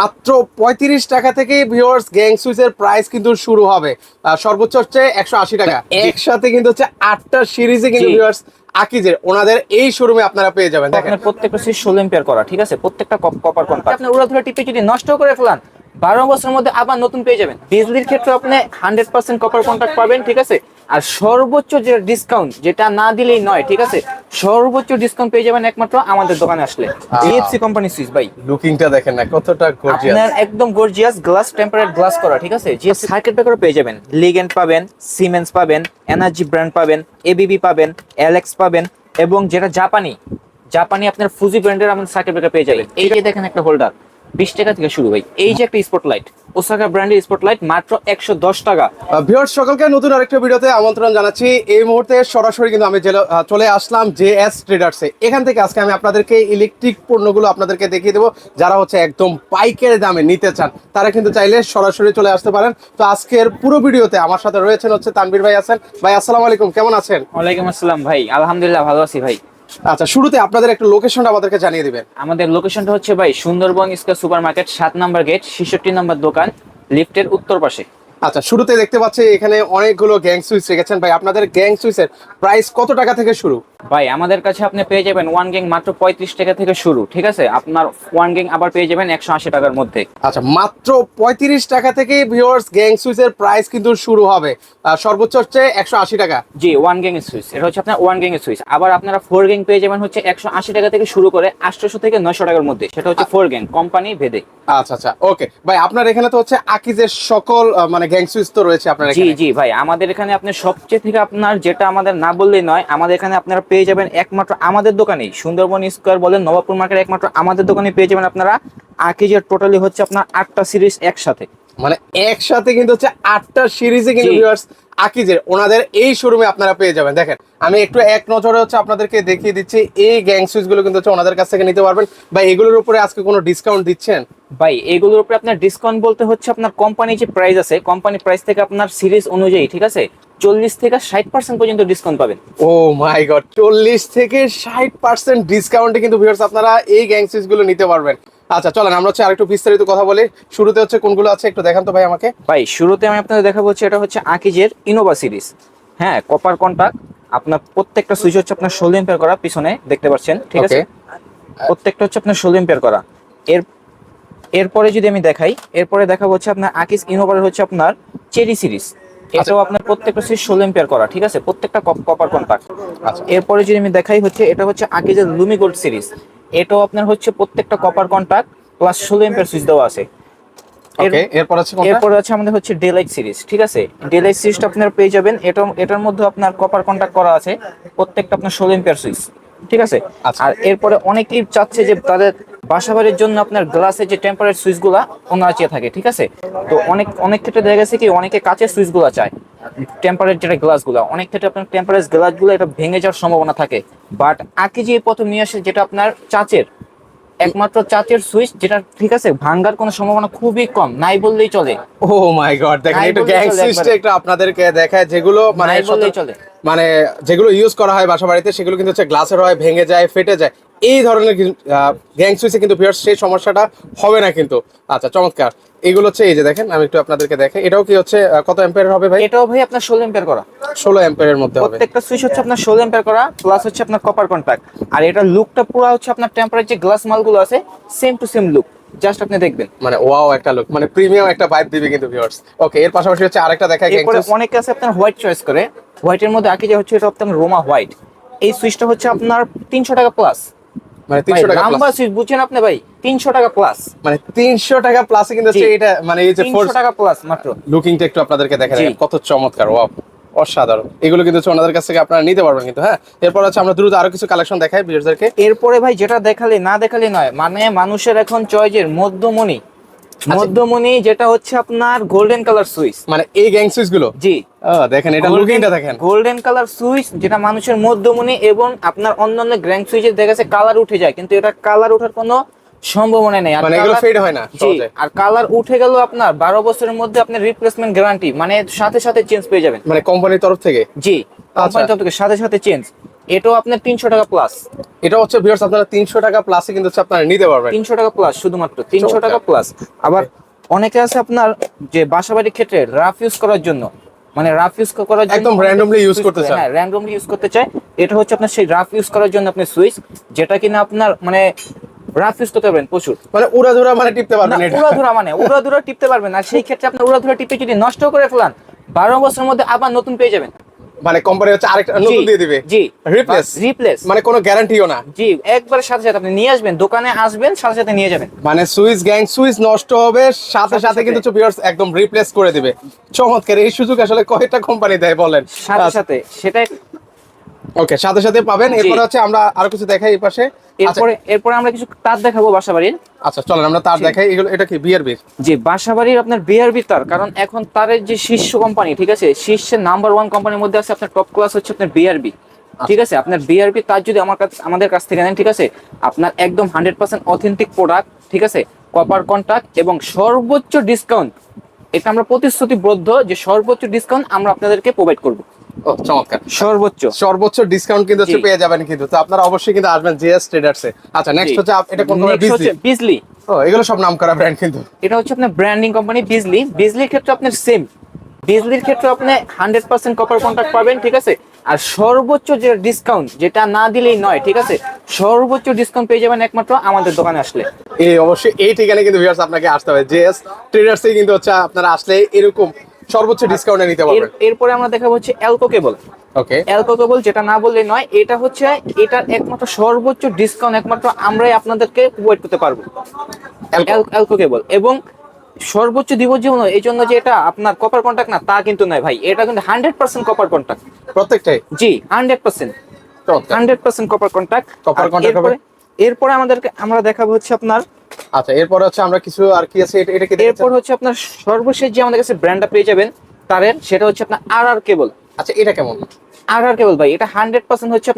মাত্র 35 টাকা থেকে ভিউয়ার্স গ্যাং সুইচের প্রাইস কিন্তু শুরু হবে। সর্বোচ্চ হচ্ছে 180 টাকা। একসাথে কিন্তু হচ্ছে 8টা সিরিজে কিন্তু ভিউয়ার্স আকিজের ওনাদের এই শোরুমে আপনারা পেয়ে যাবেন। দেখেন আপনার প্রত্যেকটা সুইচ 16 এম্পিয়ার করা, ঠিক আছে, প্রত্যেকটা কপার কন্টাক্ট। আপনি উড়াধুরা টিপে যদি নষ্ট করে ফেলান 12 বছরের মধ্যে আবার নতুন পেয়ে যাবেন। বিজলির ক্ষেত্রে আপনি 100% কপার কন্টাক্ট পাবেন, ঠিক আছে। আর সর্বোচ্চ যে ডিসকাউন্ট, যেটা না দিলেই নয়, ঠিক আছে, সর্বোচ্চ ডিসকাউন্ট পেয়ে যাবেন একমাত্র আমাদের দোকানে আসলে। জিএফসি কোম্পানি সুইচ ভাই, লুকিংটা দেখেন না কতটা গর্জিয়াস, আপনার একদম গর্জিয়াস গ্লাস টেম্পারেট গ্লাস করা, ঠিক আছে। জিএফসি সার্কিট ব্রেকারও পেয়ে যাবেন, লিগেন্ড পাবেন, সিমেন্স পাবেন, এনার্জি ব্র্যান্ড পাবেন, এবিবি পাবেন, এলএক্স পাবেন, এবং যেটা জাপানি আপনার ফুজি ব্র্যান্ডের আমাদের সার্কিট ব্রেকার পেয়ে যাবেন। এই যে দেখেন একটা হোল্ডার 20 টাকা থেকে শুরু ভাই। এই যে একটা স্পটলাইট, ওসাকা ব্র্যান্ডের স্পটলাইট, মাত্র 110 টাকা। ভিউয়ার্স সকলকে নতুন আরেকটা ভিডিওতে আমন্ত্রণ জানাচ্ছি। এই মুহূর্তে সরাসরি কিন্তু আমি চলে আসলাম জেএস ট্রেডার্সে। এখান থেকে আজকে আমি আপনাদেরকে ইলেকট্রিক পণ্যগুলো আপনাদেরকে দেখিয়ে দেবো। যারা হচ্ছে একদম পাইকারি দামে নিতে চান তারা কিন্তু চাইলে সরাসরি চলে আসতে পারেন। তো আজকের পুরো ভিডিওতে আমার সাথে রয়েছেন হচ্ছে তানভীর ভাই আছেন। ভাই আসসালামু আলাইকুম, কেমন আছেন? ওয়ালাইকুম আসসালাম ভাই, আলহামদুলিল্লাহ ভালো আছি ভাই। আচ্ছা, শুরুতে আপনাদের একটা লোকেশনটা আমাদেরকে জানিয়ে দিবেন। আমাদের লোকেশনটা হচ্ছে ভাই সুন্দরবন স্কয়ার সুপার মার্কেট, 7 নম্বর গেট, 66 নম্বর দোকান, লিফটের উত্তর পাশে। আচ্ছা, শুরুতে দেখতে পাচ্ছি এখানে অনেকগুলো গ্যাং সুইচ রেখেছেন। ভাই আপনাদের গ্যাং সুইচের প্রাইস কত টাকা থেকে শুরু? ভাই আমাদের কাছে আপনি পেয়ে যাবেন ওয়ান গ্যাং মাত্র 35 টাকা থেকে শুরু, ঠিক আছে। আপনার ওয়ান গ্যাং আবার পেয়ে যাবেন 180 টাকার মধ্যে। আচ্ছা, মাত্র 35 টাকা থেকে ভিউয়ার্স গ্যাং সুইচের প্রাইস কিন্তু শুরু হবে। সর্বোচ্চ হচ্ছে 180 টাকা। জি, ওয়ান গ্যাং সুইচ, এটা হচ্ছে আপনার ওয়ান গ্যাং সুইচ। আবার আপনারা ফোর গ্যাং পেয়ে যাবেন হচ্ছে 180 টাকা থেকে শুরু করে 800 থেকে 900 টাকার মধ্যে, সেটা হচ্ছে ফোর গ্যাং কোম্পানি ভেদে। আচ্ছা আচ্ছা, ওকে ভাই, আপনার এখানে তো হচ্ছে আকিজের সকল মানে গ্যাং সুইচ তো রয়েছে আপনার জি এখানে। জি ভাই, আমাদের এখানে আপনি সবচেয়ে থেকে আপনার যেটা আমাদের না বললেই নয়, আমাদের এখানে আপনারা পেয়ে যাবেন একমাত্র আমাদের দোকানেই, সুন্দরবন স্কয়ার বলেন, নবাবপুর মার্কেট, একমাত্র আমাদের দোকানে পেয়ে যাবেন আপনারা আকিজের টোটালি হচ্ছে আপনার 8টা সিরিজ একসাথে। মানে একসাথে কিন্তু হচ্ছে 8টা সিরিজে কিন্তু ভিউয়ার্স আকিজের ওনাদের এই শোরুমে আপনারা পেয়ে যাবেন। দেখেন আমি একটু এক নজরে হচ্ছে আপনাদেরকে দেখিয়ে দিচ্ছি। এই গ্যাং সুইচ গুলো কিন্তু হচ্ছে ওনাদের কাছ থেকে নিতে পারবেন। ভাই এগুলোর উপরে আজকে কোনো ডিসকাউন্ট দিচ্ছেন? ভাই এগুলোর উপরে আপনার ডিসকাউন্ট বলতে হচ্ছে আপনার কোম্পানি যে প্রাইস আছে, কোম্পানি প্রাইস থেকে আপনার সিরিজ অনুযায়ী, ঠিক আছে, 40 থেকে 60% পর্যন্ত ডিসকাউন্ট পাবেন। ও মাই গড, 40 থেকে 60% ডিসকাউন্টে কিন্তু ভিউয়ার্স আপনারা এই গ্যাং সুইচ গুলো নিতে পারবেন। আচ্ছা চলেন আমরা হচ্ছে আরেকটু বিস্তারিত কথা বলি। শুরুতে হচ্ছে কোনগুলো আছে একটু দেখান তো ভাই আমাকে। ভাই শুরুতে আমি আপনাদের দেখাবো হচ্ছে এটা হচ্ছে আকিজের ইনোভা সিরিজ। হ্যাঁ, কপার কন্টাক্ট, আপনার প্রত্যেকটা সুইচ হচ্ছে আপনার 16 এম্পিয়ার করা, পিছনে দেখতে পাচ্ছেন, ঠিক আছে। প্রত্যেকটা হচ্ছে আপনার 16 এম্পিয়ার করা। এরপরে যদি আমি দেখাই, এরপরে দেখাবো হচ্ছে আপনার আকিজ ইনোভার হচ্ছে আপনার চেরি সিরিজ। এটাও আপনার প্রত্যেকটা সুইচ 16 এম্পিয়ার করা, ঠিক আছে, প্রত্যেকটা কপার কন্টাক্ট। আচ্ছা, এরপরে যদি আমি দেখাই হচ্ছে এটা হচ্ছে আকিজের লুমি গোল্ড সিরিজ। এটাও আপনার হচ্ছে প্রত্যেকটা copper contact plus 16 ampere switch দেওয়া আছে। ওকে, এরপর আছে কোনটা? এরপরে আছে আমাদের হচ্ছে ডেলাইট সিরিজ, ঠিক আছে। ডেলাইট সিরিজটা আপনারা পেয়ে যাবেন, এটার মধ্যে আপনার কপার কন্টাক্ট করা আছে, প্রত্যেকটা আপনার 16 এম্পিয়ার সুইচ, ঠিক আছে। আচ্ছা। আর এরপরে অনেকেই চাচ্ছে যে তাদের বাসাবাড়ির জন্য আপনার গ্লাসের যে টেম্পারেট সুইচগুলা ওনারা চেয়ে থাকে, ঠিক আছে। তো অনেক ক্ষেত্রে দেখা গেছে কি অনেকে কাচের সুইচগুলা চায়, টেম্পারেট যেটা গ্লাসগুলা, অনেক ক্ষেত্রে আপনার টেম্পারেট গ্লাসগুলো এটা ভেঙে যাওয়ার সম্ভাবনা থাকে। বাট আকিজি প্রথম নিয়ে আসে যেটা আপনার চাচের, একমাত্র চাচের সুইচ, যেটা ঠিক আছে ভাঙ্গার কোনো সম্ভাবনা খুবই কম, নাই বললেই চলে। ও মাই গড, দেখেন নাই একটু বললেই গ্যাং চলে সুইচটা একবারে। একটু আপনাদেরকে দেখায়, যেগুলো মানে নাই বললেই চলে। মানে যেগুলো ইউজ করা হয় বাসা বাড়িতে সেগুলো কিন্তু হচ্ছে গ্লাসের হয়, ভেঙে যায়, ফেটে যায়। এই ধরনের গ্যাং সুইচে কিন্তু ভিউয়ার্স সেই সমস্যাটা হবে না কিন্তু। আচ্ছা চমৎকার। এগুলো হচ্ছে এই যে দেখেন আমি একটু আপনাদেরকে দেখাই, এটাও কি হচ্ছে কত অ্যাম্পিয়ার হবে ভাই? এটাও ভাই আপনার 16 এম্পিয়ার করা, 16 অ্যাম্পিয়ারের মধ্যে হবে। প্রত্যেকটা সুইচ হচ্ছে আপনার 16 এম্পিয়ার করা প্লাস হচ্ছে আপনার কপার কন্টাক্ট। আর এটা লুকটা পুরো হচ্ছে আপনার টেম্পারেট যে গ্লাস মালগুলো আছে same to same look, just আপনি দেখবেন মানে ওয়াও একটা লুক, মানে প্রিমিয়াম একটা ভাইব দিবে কিন্তু ভিউয়ার্স। ওকে, এর পাশাপাশি হচ্ছে আরেকটা দেখাই গ্যাং এরপরে সুইচ। অনেকে আছে আপনার হোয়াইট চয়েস করে, হোয়াইটের মধ্যে আকিজা হচ্ছে এটা আপনার রোমা হোয়াইট। এই সুইচটা হচ্ছে আপনার 300 টাকা প্লাস। মানে 300 টাকা নাম্বার প্লাস, সুইচ বুঝছেন আপনি ভাই, 300 টাকা প্লাস, মানে 300 টাকা প্লাসে কিন্তু হচ্ছে এটা, মানে এই যে 300 টাকা প্লাস মাত্র। লুকিংটা একটু আপনাদেরকে দেখা জি। যায় কত চমৎকার, ওয়াও অসাধারণ। এগুলো কিন্তু হচ্ছে ওনাদের কাছ থেকে আপনারা নিতে পারবেন কিন্তু। হ্যাঁ, এরপর হচ্ছে আমরা দ্রুত আরো কিছু কালেকশন দেখাই ভিউয়ারদেরকে। এরপরে ভাই যেটা দেখালে না দেখালে নয়, মানে মানুষের এখন চয়েজের মধ্যমণি, মধ্যমণি যেটা হচ্ছে আপনার গোল্ডেন কালার সুইচ। মানে এই গ্যাং সুইচ গুলো, জি, দেখেন এটা লুকিংটা দেখেন, গোল্ডেন কালার সুইচ যেটা মানুষের মধ্যমণি, এবং আপনার অন্যান্য গ্র্যান্ড সুইচের দেখা গেছে কালার উঠে যায়, কিন্তু এটা কালার ওঠার কোনো সম্ভাবনা নেই। আর মানে এগুলো ফেড হয় না জি, সহজে। আর কালার উঠে গেল আপনার 12 বছরের মধ্যে আপনার রিপ্লেসমেন্ট গ্যারান্টি, মানে সাথে সাথে চেঞ্জ পেয়ে যাবেন। মানে কোম্পানির তরফ থেকে। জি, কোম্পানি তরফ থেকে সাথে সাথে চেঞ্জ। এটাও আপনার 300 টাকা প্লাস। এটা হচ্ছে ভিউয়ার্স আপনারা 300 টাকা প্লাসে কিন্তু হচ্ছে আপনারা নিতে পারবেন। 300 টাকা প্লাস, শুধুমাত্র 300 টাকা প্লাস। আবার অনেকে আছে আপনার যে বাসাবাড়ির ক্ষেত্রে রাফ ইউজ করার জন্য, মানে রাফ ইউজ করার জন্য একদম randomly use করতে চায়। হ্যাঁ, র্যান্ডমলি ইউজ করতে চায়। এটা হচ্ছে আপনার সেই রাফ ইউজ করার জন্য আপনি সুইচ, যেটা কিনা আপনার মানে রাফ ইউজ করতে পারবেন প্রচুর। মানে উড়াধুরা মানে টিপতে পারবেন এটা। উড়াধুরা টিপতে পারবেন। আর সেই ক্ষেত্রে আপনার উড়াধুরা টিপে যদি নষ্ট করে ফেলান, 12 বছরের মধ্যে আবার নতুন পেয়ে যাবেন। মানে কোম্পানি হচ্ছে আরেকটা নতুন দিয়ে দিবে। জি, রিপ্লেস মানে কোনো গ্যারান্টিও না। জি, একবার সাথে সাথে আপনি নিয়ে আসবেন, দোকানে আসবেন, সাথে সাথে নিয়ে যাবেন। মানে সুইচ গ্যাং সুইচ নষ্ট হবে সাথে সাথে কিন্তু ভিউয়ার্স একদম রিপ্লেস করে দিবে। চমৎকার, এই সুযোগ আসলে কয়টা কোম্পানি দেয় বলেন? সাথে সাথে সেটাই। ওকে, সাথে সাথে পাবেন। এরপর হচ্ছে আমরা আরো কিছু দেখাই এই পাশে। এরপরে আমরা কিছু তার দেখাবো বাসাবাড়ির। আচ্ছা চলেন আমরা তার দেখাই। এগুলো এটা কি বিআরবি? জি, বাসাবাড়ির আপনার বিআরবি তার, কারণ এখন তারের যে শীর্ষ কোম্পানি, ঠিক আছে, শীর্ষের নাম্বার 1 কোম্পানির মধ্যে আছে আপনার টপ ক্লাস হচ্ছে আপনার বিআরবি। ঠিক আছে, আপনার বিআরবি তার যদি আমাদের কাছ থেকে নেন, ঠিক আছে, আপনার একদম 100% অথেন্টিক প্রোডাক্ট, ঠিক আছে, কপার কন্টাক্ট এবং সর্বোচ্চ ডিসকাউন্ট। এটা আমরা প্রতিশ্রুতিবদ্ধ যে সর্বোচ্চ ডিসকাউন্ট আমরা আপনাদেরকে প্রোভাইড করব। ও চমৎকার, সর্বোচ্চ ডিসকাউন্ট কিন্তু হচ্ছে পেয়ে যাবেন কিন্তু। তো আপনারা অবশ্যই কিন্তু আসবেন জেএস ট্রেডার্সে। আচ্ছা নেক্সট হচ্ছে এটা কোন কোম্পানি? বিজলি। ও এগুলো সব নামকরা ব্র্যান্ড কিন্তু। এটা হচ্ছে আপনার ব্র্যান্ডিং কোম্পানি বিজলি। বিজলির ক্ষেত্রে আপনার সেম, বিজলির ক্ষেত্রে আপনি 100% কপার কন্টাক্ট পাবেন, ঠিক আছে। আর সর্বোচ্চ যে ডিসকাউন্ট, যেটা না দিলেই নয়, ঠিক আছে, সর্বোচ্চ ডিসকাউন্ট পেয়ে যাবেন একমাত্র আমাদের দোকানে আসলে। অবশ্যই এই ঠিকানায় কিন্তু ভিউয়ার্স আপনাকে আসতে হবে। জেএস ট্রেডার্সে কিন্তু হচ্ছে আপনারা আসলে এরকম সর্বোচ্চ ডিসকাউন্টে নিতে পারবেন। এরপরে আমরা দেখাবো হচ্ছে অ্যালকো কেবল। ওকে, অ্যালকো কেবল, যেটা না বললে নয়, এটা হচ্ছে এটার একমাত্র সর্বোচ্চ ডিসকাউন্ট একমাত্র আমরাই আপনাদেরকে প্রোভাইড করতে পারবো। অ্যালকো কেবল এবং সর্বোচ্চ দিব জীবন, এই জন্য যে এটা আপনার কপার কন্টাক্ট না তা কিন্তু নয় ভাই, এটা কিন্তু 100% কপার কন্টাক্ট প্রত্যেকটাই। জি, 100% কপার কন্টাক্ট। এরপরে আমরা দেখাবো হচ্ছে আপনার, আচ্ছা এরপর হচ্ছে আমরা কিছু আর কি আছে এটা কি? এরপর হচ্ছে আপনার সর্বশেষ যে আমাদের কাছে ব্র্যান্ডটা পেয়ে যাবেন তারের, সেটা হচ্ছে আপনার আরআর কেবল। আচ্ছা এটা কেমন? আরআর কেবল ভাই, এটা 100% হচ্ছে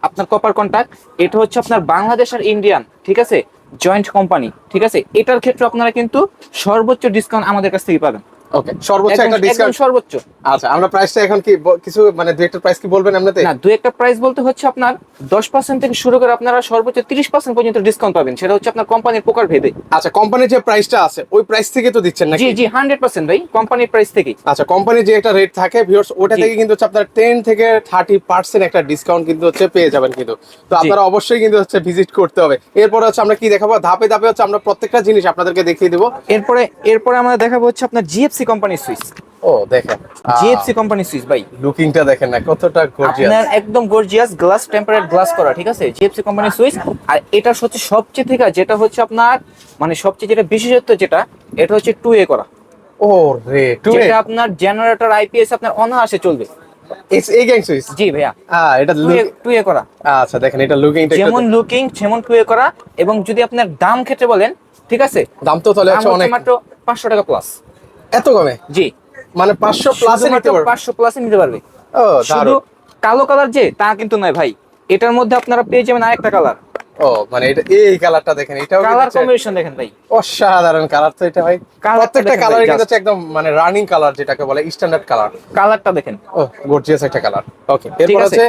আপনার কপার কন্টাক্ট। এটা হচ্ছে আপনার বাংলাদেশ আর ইন্ডিয়ান, ঠিক আছে, জয়েন্ট কোম্পানি, ঠিক আছে। এটার ক্ষেত্রে আপনারা কিন্তু সর্বোচ্চ ডিসকাউন্ট আমাদের কাছ থেকে পাবেন। ওকে, সর্বোচ্চ একটা ডিসকাউন্ট, সর্বোচ্চ। আচ্ছা আমরা প্রাইসটা এখন কি কিছু মানে দুই একটা প্রাইস কি বলবেন এমনিতে? না, দুই একটা প্রাইস বলতে হচ্ছে আপনার 10% থেকে শুরু করে আপনারা সর্বোচ্চ 30% পর্যন্ত ডিসকাউন্ট পাবেন। সেটা হচ্ছে আপনার কোম্পানির প্রকার ভেদে। আচ্ছা কোম্পানির যে প্রাইসটা আছে ওই প্রাইস থেকে তো দিচ্ছেন নাকি? জি জি, 100% ভাই, কোম্পানির প্রাইস থেকেই। আচ্ছা কোম্পানির যে একটা রেট থাকে ভিউয়ার্স, ওটা থেকে কিন্তু হচ্ছে আপনার 10 থেকে 30% একটা ডিসকাউন্ট কিন্তু হচ্ছে পেয়ে যাবেন কিন্তু। তো আপনারা অবশ্যই কিন্তু হচ্ছে ভিজিট করতে হবে। এরপর হচ্ছে আমরা কি দেখাবো ধাপে ধাপে, হচ্ছে আমরা প্রত্যেকটা জিনিস আপনাদেরকে দেখিয়ে দেব। এরপরে আমরা দেখাবো হচ্ছে আপনার জিএফসি কোম্পানির সুইচ। ও দেখেন, জিএফসি কোম্পানির সুইচ ভাই, লুকিংটা দেখেন না কতটা গর্জিয়াস। আপনার একদম গর্জিয়াস গ্লাস, টেম্পারেট গ্লাস করা, ঠিক আছে, জিএফসি কোম্পানির সুইচ। আর এটা হচ্ছে সবচেয়ে থেকে যেটা হচ্ছে আপনার মানে সবচেয়ে যেটা বিশেষত্ব, যেটা এটা হচ্ছে 2A করা। ও রে, 2A, যেটা আপনার জেনারেটর আইপিএস আপনার অনায়াসে চলবে। এই গ্যাং সুইচ। জি ভাইয়া, এটা 2A করা। আচ্ছা দেখেন এটা লুকিংটা যেমন লুকিং যেমন 2A করা। এবং যদি আপনার দাম ক্ষেত্রে বলেন, ঠিক আছে, দাম তো তাহলে হচ্ছে অনেক, মাত্র 500 টাকা প্লাস। এত কমে? জি, মানে 500 প্লাসে নিতে পারবে? 500 প্লাসে নিতে পারবে। ও শুধু কালো কালার যে তা কিন্তু নয় ভাই, এটার মধ্যে আপনারা পেয়ে যাবেন আরেকটা কালার। ও মানে এটা এই কালারটা দেখেন, এটাও কালার কম্বিনেশন দেখেন ভাই, অসাধারণ কালার তো এটা ভাই। প্রত্যেকটা কালার কিন্তু হচ্ছে একদম মানে রানিং কালার, যেটাকে বলে স্ট্যান্ডার্ড কালার। কালারটা দেখেন, ও গর্জিয়াস একটা কালার। ওকে, এরপর হচ্ছে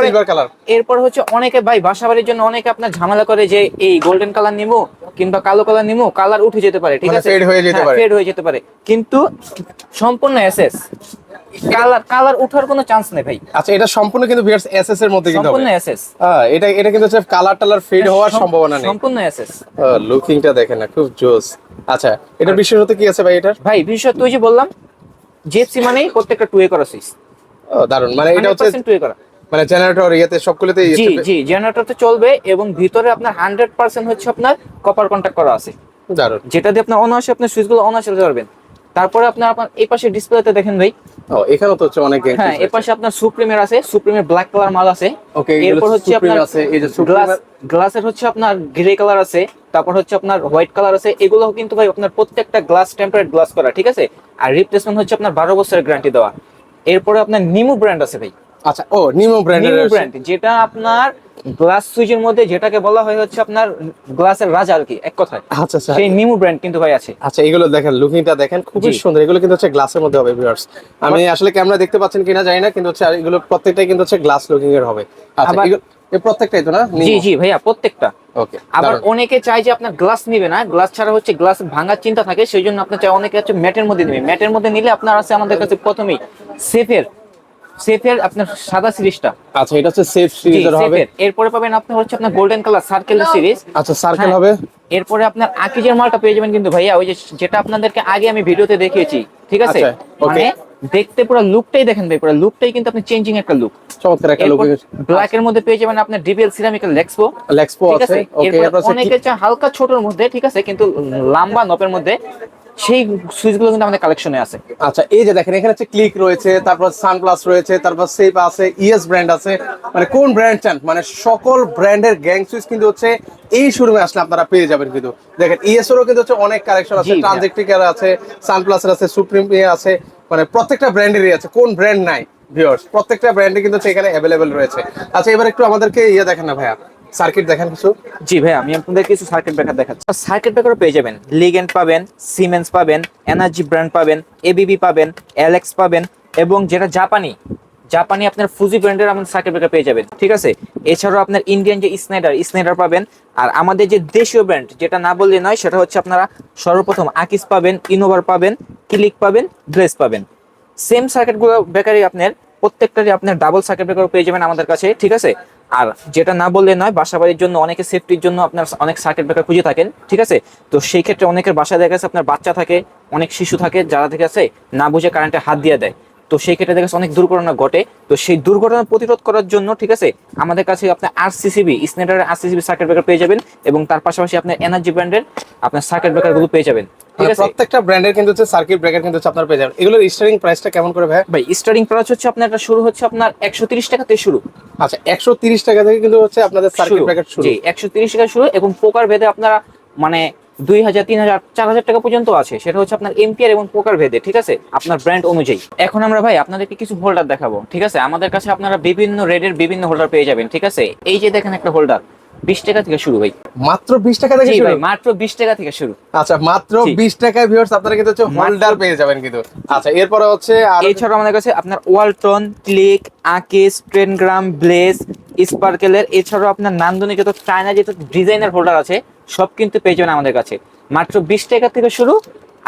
সিলভার কালার। এরপর হচ্ছে অনেকে ভাই বাসাবাড়ির জন্য অনেকে আপনার ঝামেলা করে যে এই গোল্ডেন কালার নিমু কিংবা কালো কালার নিমু, কালার উঠে যেতে পারে, ঠিক আছে, ফেড হয়ে যেতে পারে, ফেড হয়ে যেতে পারে, কিন্তু সম্পূর্ণ এসএস কালার ওঠার কোনো চান্স নেই ভাই। আচ্ছা এটা সম্পূর্ণ কিন্তু ভিউয়ার্স এসএস এর মধ্যে কিন্তু সম্পূর্ণ এসএস। এটা কিন্তু হচ্ছে কালার টালার ফেড হওয়ার সম্ভাবনা নেই, সম্পূর্ণ এসএস। লুকিংটা দেখেন না, খুব জোস। আচ্ছা এটা বিশেষত কি আছে ভাই এটার? ভাই বিশেষত তুই যে বললাম জিএফসি মানেই প্রত্যেকটা 2A করা সুইচ। ও দারুন, মানে এটা হচ্ছে 2A করা, মানে জেনারেটর ইয়েতে সবগুলোতে জি জি, জেনারেটরতে চলবে এবং ভিতরে আপনার 100% হচ্ছে আপনার কপার কন্টাক্ট করা আছে। দারুন, যেটা দিয়ে আপনার অনায়াসে আপনার সুইচগুলো অনায়াসে পারবেন। তারপরে আপনার এই পাশে ডিসপ্লেতে দেখেন ভাই, ও এখানেও তো হচ্ছে অনেক গ্যাং। হ্যাঁ, এই পাশে আপনার সুপ্রিমের আছে, সুপ্রিমের ব্ল্যাক কালার মাল আছে। ওকে, এরপর হচ্ছে আপনার আছে এই যে গ্লাসের হচ্ছে আপনার গ্রে কালার আছে, তারপর হচ্ছে আপনার হোয়াইট কালার আছে। এগুলো কিন্তু ভাই আপনার প্রত্যেকটা গ্লাস টেম্পারেট গ্লাস করা, ঠিক আছে। আর রিপ্লেসমেন্ট হচ্ছে আপনার 12 বছরের গ্যারান্টি দেওয়া। এরপরে আপনার নিমু ব্র্যান্ড আছে ভাই। আচ্ছা, ও নিমো ব্র্যান্ড, যেটা আপনার গ্লাস সুইচের মধ্যে যেটাকে বলা হয় হচ্ছে আপনার গ্লাসের রাজা আর কি, এক কথায়। আচ্ছা আচ্ছা সেই নিমু ব্র্যান্ড কিন্তু ভাই আছে। আচ্ছা, এগুলো দেখেন, লুকিংটা দেখেন, খুবই জি। সুন্দর। এগুলো কিন্তু হচ্ছে গ্লাসের মধ্যে হবে ভিউয়ার্স। আমি আসলে ক্যামেরা দেখতে পাচ্ছেন কিনা জানি না, কিন্তু হচ্ছে এগুলো প্রত্যেকটাই কিন্তু হচ্ছে গ্লাস লুকিং এর হবে। আচ্ছা, আবার এগুলো এই প্রত্যেকটাই তো না? জি জি ভাইয়া, প্রত্যেকটা। ওকে, আবার অনেকে চায় যে আপনার গ্লাস নিবে না, গ্লাস ছাড়া হচ্ছে গ্লাস ভাঙার চিন্তা থাকে, সেই জন্য আপনার চাই অনেকে হচ্ছে ম্যাটের মধ্যে নিবে। ম্যাটের মধ্যে নিলে আপনার আছে আমাদের কাছে প্রথমেই সেফের সেফের আপনার সাদা সিরিজটা। আচ্ছা, এটা হচ্ছে সেফ জি সিরিজের হবে। সেফের। এরপরে পাবেন আপনার হচ্ছে আপনার গোল্ডেন কালার সার্কেল সিরিজ। আচ্ছা, সার্কেল হ্যাঁ, হবে। এরপরে আপনার আকিজের মালটা পেয়ে যাবেন কিন্তু ভাইয়া, ওই যে যেটা আপনাদেরকে আগে আমি ভিডিওতে দেখিয়েছি, ঠিক আছে? আচ্ছা, ওকে। মানে দেখতে পুরো লুকটাই দেখেন ভাই, পুরো লুকটাই কিন্তু আপনি চেঞ্জিং একটা লুক। চমৎকার একটা লুকিং। ব্ল্যাক এর মধ্যে পেয়ে যাবেন আপনার ডিবিএল সিরামিকের লেক্সপো, লেক্সপো ঠিক আছে। আছে? ওকে, এরপর এরপর আছে অনেকে চায় হালকা ছোটর মধ্যে, ঠিক আছে, কিন্তু লম্বা নপের মধ্যে, সেই সুইচগুলো কিন্তু আমাদের কালেকশনে আছে। আচ্ছা, এই যে দেখেন, এখানে হচ্ছে ক্লিক রয়েছে, তারপর সানপ্লাস রয়েছে, তারপর সেফ আছে, ইএস ব্র্যান্ড আছে। মানে কোন ব্র্যান্ড চান, মানে সকল ব্র্যান্ডের গ্যাং সুইচ কিন্তু হচ্ছে এই শোরুমে আসলে আপনারা পেয়ে যাবেন। কিন্তু দেখেন, ইএস এরও কিন্তু হচ্ছে অনেক কালেকশন আছে, জি ভাইয়া। ট্রানজেক্টিকার আছে, সানপ্লাসের আছে, সুপ্রিম আছে, মানে প্রত্যেকটা ব্র্যান্ডেরই আছে। কোন ব্র্যান্ড নাই ভিউয়ার্স, প্রত্যেকটা ব্র্যান্ডে কিন্তু হচ্ছে এখানে অ্যাভেলেবেল রয়েছে। আচ্ছা, এবার একটু আমাদেরকে ইয়ে দেখেন না ভাইয়া, সার্কিট দেখেন কিছু। জি ভাই, আমি আপনাদের কিছু সার্কিট ব্রেকার দেখাচ্ছি। সার্কিট ব্রেকারও পেয়ে যাবেন, লিগেন্ড পাবেন, সিমেন্স পাবেন, এনার্জি ব্র্যান্ড পাবেন, এবিবি পাবেন, এলএক্স পাবেন, এবং যেটা জাপানি জাপানি আপনার ফুজি ব্র্যান্ডের আমাদের সার্কিট ব্রেকার পেয়ে যাবেন, ঠিক আছে? এছাড়াও আপনার ইন্ডিয়ান যে স্নাইডার পাবেন। আর আমাদের যে দেশীয় ব্র্যান্ড, যেটা না বললে নয়, সেটা হচ্ছে আপনারা সর্বপ্রথম আকিস পাবেন, ইনোভার পাবেন, ক্লিক পাবেন, গ্লেস পাবেন। সেম সার্কিটগুলো ব্রেকারই আপনার প্রত্যেকটারই আপনার ডাবল সার্কিট ব্রেকার পেয়ে যাবেন আমাদের কাছে, ঠিক আছে? আর যেটা না বললে নয়, বাসাবাড়ির জন্য অনেকে সেফটির জন্য আপনার অনেক সার্কিট ব্রেকার খুঁজে থাকেন, ঠিক আছে? তো সেই ক্ষেত্রে অনেকের বাসায় দেখা গেছে আপনার বাচ্চা থাকে, অনেক শিশু থাকে, যারা ঠিক আছে না বুঝে কারেন্টে হাত দিয়ে দেয়। তো সেই ক্ষেত্রে দেখা যাচ্ছে অনেক দুর্ঘটনা ঘটে। তো সেই দুর্ঘটনা প্রতিরোধ করার জন্য, ঠিক আছে, আমাদের কাছে আপনার আরসিসিবি স্নেটারের আরসিসিবি সার্কিট ব্রেকার পেয়ে যাবেন, এবং তার পাশাপাশি আপনার এনার্জি ব্র্যান্ডের আপনার সার্কিট ব্রেকার গুলো পেয়ে যাবেন, ঠিক আছে? প্রত্যেকটা ব্র্যান্ডের কিন্তু হচ্ছে সার্কিট ব্রেকার কিন্তু হচ্ছে আপনারা পেয়ে যাবেন। এগুলোর স্টার্টিং প্রাইসটা কেমন করে ভাই? ভাই স্টার্টিং প্রাইস হচ্ছে আপনার, এটা শুরু হচ্ছে আপনার 130 টাকা থেকে শুরু। আচ্ছা, 130 টাকা থেকে কিন্তু হচ্ছে আপনাদের সার্কিট ব্রেকার শুরু। জি, 130 টাকা শুরু, এবং প্রকার ভেদে আপনারা মানে 2000, 3000, 4000 টাকা পর্যন্ত আছে। সেটা হচ্ছে আপনার এম্পিয়ার এবং প্রকার ভেদে, ঠিক আছে, আপনার ব্র্যান্ড অনুযায়ী। এখন আমরা ভাই আপনাদেরকে কিছু হোল্ডার দেখাবো, ঠিক আছে? আমাদের কাছে আপনারা বিভিন্ন রেডের বিভিন্ন হোল্ডার পেয়ে যাবেন, ঠিক আছে? এই যে দেখেন একটা হোল্ডার 20 টাকা থেকে শুরু ভাই। মাত্র 20 টাকা থেকে জি শুরু? ভাই, মাত্র 20 টাকা থেকে শুরু। আচ্ছা, মাত্র জি। 20 টাকায় ভিউয়ার্স আপনারা কিন্তু হচ্ছে হোল্ডার পেয়ে যাবেন কিন্তু। আচ্ছা, এরপরে হচ্ছে আর এছাড়াও আমাদের কাছে আপনার ওয়ালটন, ক্লিক, আকিস, ট্রেনগ্রাম, ব্লেজ, স্পার্কেলের, এছাড়াও আপনার নান্দনিক যত চায়না যত ডিজাইনার হোল্ডার আছে, সব কিন্তু পেয়ে যাবেন আমাদের কাছে মাত্র 20 টাকা থেকে শুরু।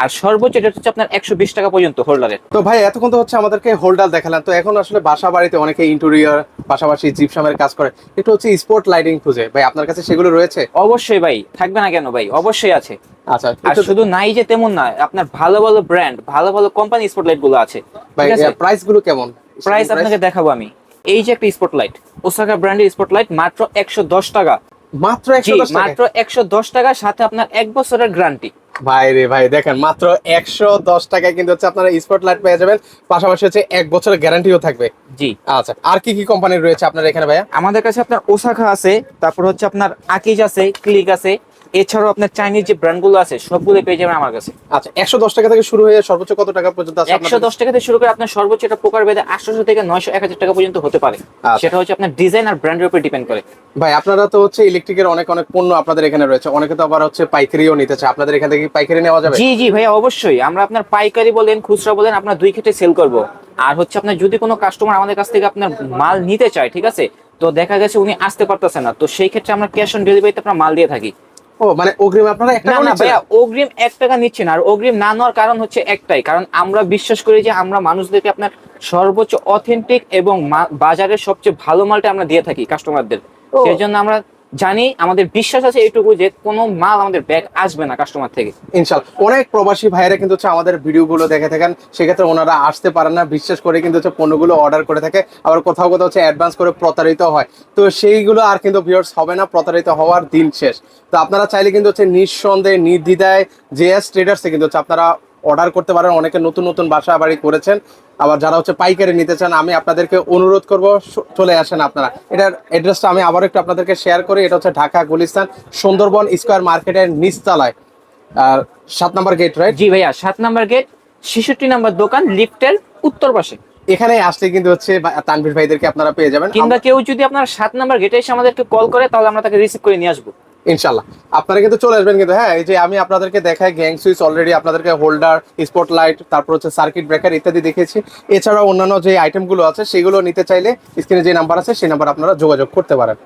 আর সর্বোচ্চ এটা হচ্ছে আপনার 120 টাকা পর্যন্ত হোল্ডারের। তো ভাই, এতক্ষণ তো হচ্ছে আমাদেরকে হোল্ডার দেখালেন, তো এখন আসলে বাসা বাড়িতে অনেকে ইন্টেরিয়র পাশাপাশি জিপসামের কাজ করে, একটু হচ্ছে স্পট লাইটিং খুঁজে, ভাই আপনার কাছে সেগুলো রয়েছে? অবশ্যই ভাই, থাকবে না কেন ভাই, অবশ্যই আছে। আচ্ছা, আর শুধু নাই যে তেমন না, আপনার ভালো ভালো ব্র্যান্ড, ভালো ভালো কোম্পানি স্পটলাইট গুলো আছে, ভাই ঠিক আছে? প্রাইস গুলো কেমন? প্রাইস আপনাকে দেখাবো আমি। এই যে একটা স্পটলাইট, ওসাকা ব্র্যান্ডের স্পটলাইট, মাত্র 110 টাকা। মাত্র জি, 110 টাকা? মাত্র 110 টাকা, সাথে আপনার 1 বছরের গ্যারান্টি। ভাই রে ভাই, দেখেন মাত্র 110 টাকায় কিন্তু হচ্ছে আপনারা স্পটলাইট পেয়ে যাবেন, পাশাপাশি হচ্ছে 1 বছরের গ্যারান্টিও থাকবে। জি। আচ্ছা, আর কি কি কোম্পানির রয়েছে আপনার এখানে ভাইয়া? আমাদের কাছে আপনার ওসাকা আছে, তারপর হচ্ছে আপনার আকিজ আছে, ক্লিক আছে, এছাড়াও আপনার চাইনিজ যে ব্র্যান্ডগুলো আছে সবগুলো পেয়ে যাবেন আমার কাছে। আচ্ছা, 110 টাকা থেকে শুরু হয়ে সর্বোচ্চ কত টাকা পর্যন্ত আছে আপনাদের? 110 টাকা থেকে শুরু করে আপনার সর্বোচ্চ এটা প্রকার ভেদে 800 থেকে 900, 1000 টাকা পর্যন্ত হতে পারে। আচ্ছা। সেটা হচ্ছে আপনার ডিজাইন আর ব্র্যান্ডের উপর ডিপেন্ড করে। ভাই, আপনারা তো হচ্ছে ইলেকট্রিকের অনেক অনেক পণ্য আপনাদের এখানে রয়েছে, অনেকে তো আবার হচ্ছে পাইকারিও নিতে চায়, আপনাদের এখান থেকে কি পাইকারি নেওয়া যাবে? জি জি ভাইয়া, অবশ্যই। আমরা আপনার পাইকারি বলেন, খুচরা বলেন, আপনার দুই ক্ষেত্রে সেল করব। আর হচ্ছে আপনার যদি কোনো কাস্টমার আমাদের কাছ থেকে আপনার মাল নিতে চায়, ঠিক আছে, তো দেখা গেছে উনি আসতে পারতেছে না, তো সেই ক্ষেত্রে আমরা ক্যাশ অন ডেলিভারিতে আপনার মাল দিয়ে থাকি। ও মানে অগ্রিম আপনারা 1 না টাকা না নিচ্ছেন? ভাইয়া, অগ্রিম 1 টাকা নিচ্ছে না। আর অগ্রিম না নেওয়ার কারণ হচ্ছে একটাই, কারণ আমরা বিশ্বাস করি যে আমরা মানুষদেরকে আপনার সর্বোচ্চ অথেন্টিক এবং বাজারের সবচেয়ে ভালো মালটা আমরা দিয়ে থাকি কাস্টমারদের। ও। সেই জন্য আমরা জানি, আমাদের বিশ্বাস আছে এইটুকু, যে কোনো মাল আমাদের ব্যাগ আসবে না কাস্টমার থেকে। ইনশাল্লাহ। অনেক প্রবাসী ভাইয়েরা কিন্তু হচ্ছে আমাদের ভিডিওগুলো দেখে থাকেন, সেক্ষেত্রে ওনারা আসতে পারেন না, বিশ্বাস করে কিন্তু হচ্ছে পণ্যগুলো অর্ডার করে থাকে, আবার কোথাও কোথাও হচ্ছে অ্যাডভান্স করে প্রতারিত হয়। তো সেইগুলো আর কিন্তু ভিউয়ার্স হবে না, প্রতারিত হওয়ার দিন শেষ। তো আপনারা চাইলে কিন্তু হচ্ছে নিঃসন্দেহে নির্দ্বিধায় জেএস ট্রেডার্সে কিন্তু হচ্ছে আপনারা অর্ডার করতে পারেন। অনেকে নতুন নতুন বাসা বাড়ি করেছেন, আবার যারা হচ্ছে পাইকারি নিতে চান, আমি আপনাদেরকে অনুরোধ করব চলে আসেন আপনারা। এটার অ্যাড্রেসটা আমি আবার একটু আপনাদেরকে শেয়ার করি। এটা হচ্ছে ঢাকা গুলিস্তান সুন্দরবন স্কয়ার মার্কেটের নিচতলায়, আর 7 নম্বর গেট, রাইট? জি ভাইয়া, 7 নাম্বার গেট, 66 নাম্বার দোকান, লিফটের উত্তর পাশে। এখানে আসলে কিন্তু হচ্ছে তানভীর ভাইদেরকে আপনারা পেয়ে যাবেন। কিংবা কেউ যদি আপনার 7 নাম্বার গেটে এসে আমাদেরকে কল করে তাহলে আমরা তাকে রিসিভ করে নিয়ে আসবো ইনশাল্লাহ আপনারা কিন্তু চলে আসবেন কিন্তু। হ্যাঁ, এই যে আমি আপনাদেরকে দেখাই গ্যাং সুইচ অলরেডি আপনাদেরকে হোল্ডার, স্পটলাইট, তারপর হচ্ছে সার্কিট ব্রেকার ইত্যাদি দেখিয়েছি। এছাড়াও অন্যান্য যে আইটেমগুলো আছে সেগুলো নিতে চাইলে স্ক্রিনে যে নাম্বার আছে সেই নাম্বার আপনারা যোগাযোগ করতে পারেন।